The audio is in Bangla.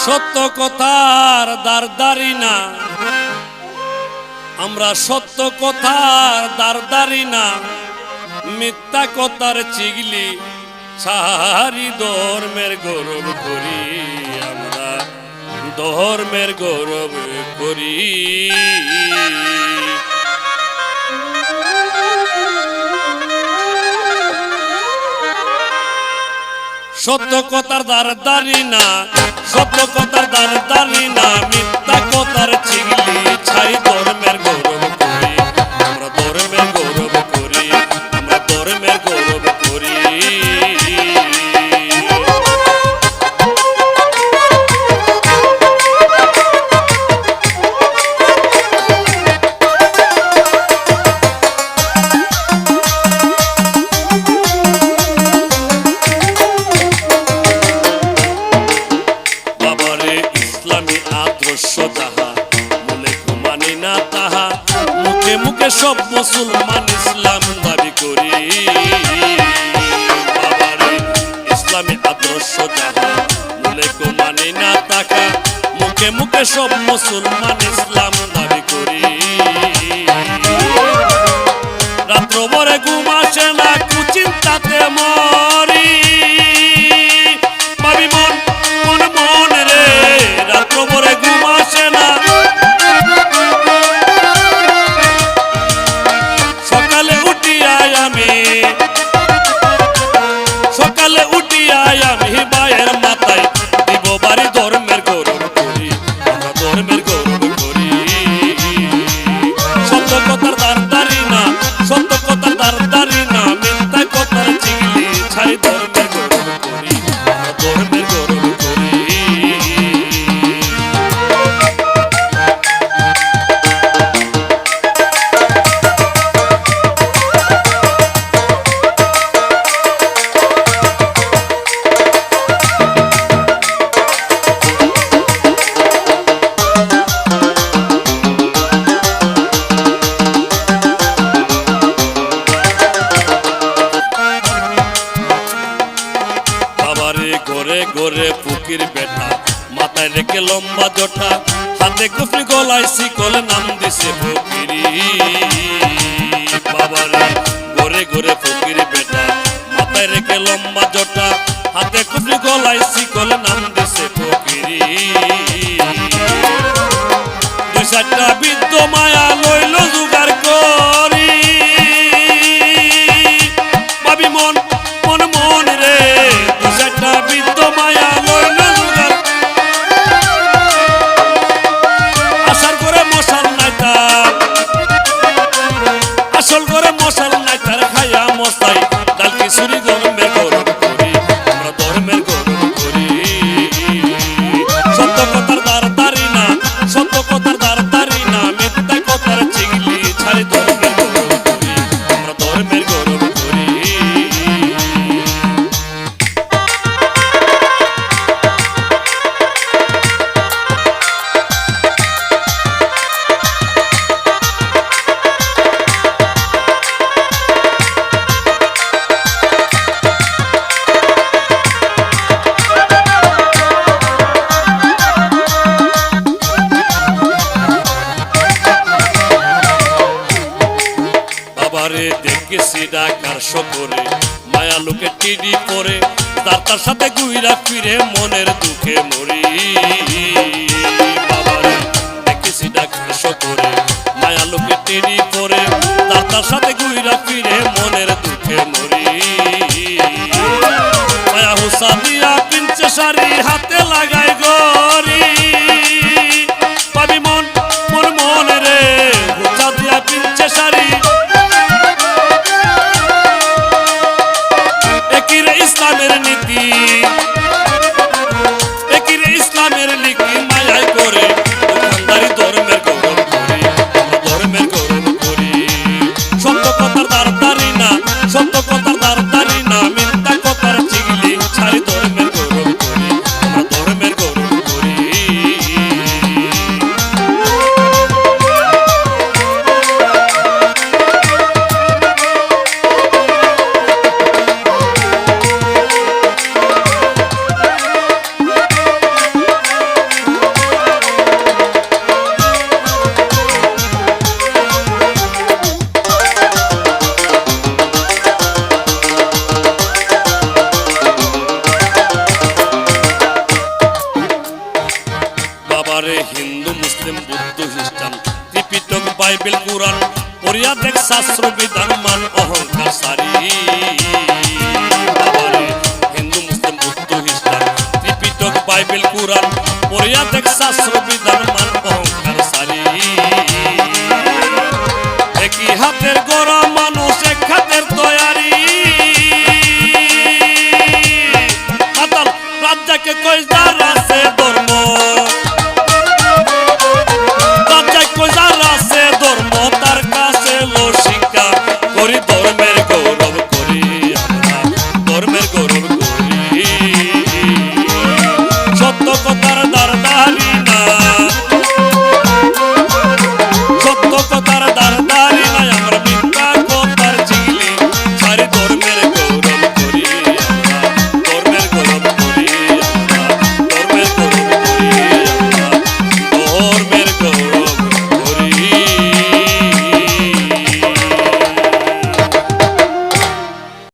সত্য কথার দারদারি না, আমরা সত্য কথার দারদারি না, মিথ্যা কথার চিগলি সারি ধর্মের গৌরব করি, আমরা ধর্মের গৌরব করি। সত্য কথার দারদারি না, সত্য কথার দারদারি না, মিথ্যা কথার চিগলি ছাই ধর্মের গৌরব করি, আমরা ধর্মের গৌরব করি, আমরা ধর্মের গৌরব করি। সব মুসলমান ইসলাম দাবি করি, বাবারে ইসলামী আদর্শ যাহা মূলে কো মানে না তাহা, মুখে মুখে সব মুসলমান ইসলাম দাবি করি। রাত্র ভরে ঘুম আসে না, কুচিন্তাতে মরি, ভাবি মন মন মন রে, রাত্র ভরে ঘুম আসে না, সকালে উঠিয়াই আমি বায়ের মাথায় দিব বাড়ি ধর্মের গৌরব করি, আমরা ধর্মের গৌরব করি। সত্য কথার দারদারি না, সত্য কথার দারদারি না, মিথ্যা কথার চিগলি ছাই ধর্মের গৌরব করি, আমরা ধর্মের গৌরব করি। ঘরে ঘরে ফুকির বেটা, মাথায় রেখে লম্বা জটা, হাতে কুফরি গলায় শিকল, নাম দিছে ফকিরি। বাবারে ঘরে ঘরে ফুকির বেটা, মাথায় রেখে লম্বা জটা, হাতে কুফরি গলায় শিকল, নাম দিছে ফকিরি। দুই চারটা বৃদ্ধ মায়া লইল জোগাড় করি, ভাবি মন মন মন রে, দুই চারটা বৃদ্ধ মায়া লইল জোগাড়, আসার করে মশাল নাই তার, আসল করে মশাল নাই তার, খাইয়া মশাই ডাল খিচুড়ি ধর্মের গৌরব করি, আমরা ধর্মের গৌরব করি। সত্য কথার দারদারি না, সত্য কথার দারদারি না, মিথ্যা কথার চিগলি ছাড়ি ধর্মের গৌরব করি, আমরা ধর্মের গৌরব করি। বাবারে দেখেছি ডাকার শহরে, মায়া লোকে টিডি পরে, তার সাথে গুইরা ফিরে মনের দুঃখে মরি। বাবারে দেখেছি ডাকার শহরে, মায়া লোকে টিডি পরে, তার সাথে গুইরা ফিরে মনের দুঃখে মরি। মায়া হুসা দিয়া পিনছে শাড়ি, হাতে লাগাই গরি, ভাবি মন মন মন রে, হুসা দিয়া পিনছে শাড়ি, ইসলামের নীতি, একিরে ইসলামের নীতি, মায়ায় করে দোকানদারি ধর্মের গৌরব করি, আমরা ধর্মের গৌরব করি। সত্য কথার দারদারি না, সত্য কথার দারদারি না, মিথ্যা কথার চিগলি ছাড়ি ধর্মের গৌরব করি, আমরা ধর্মের গৌরব করি। মুসলিম বৌদ্ধ খ্রিস্টান ত্রিপিটক বাইবেল কুরআন পড়িয়া দেখ শাস্ত্র বিধান মান অহংকার সারি বাবারে হিন্দু মুসলিম বৌদ্ধ খ্রিস্টান ত্রিপিটক বাইবেল কুরআন পড়িয়া দেখ শাস্ত্র বিধান মান অহংকার সারি একই হাতের গড়া মানুষ এক হাতের তৈয়ারি মাতাল রাজ্জাকে কইস দার আছে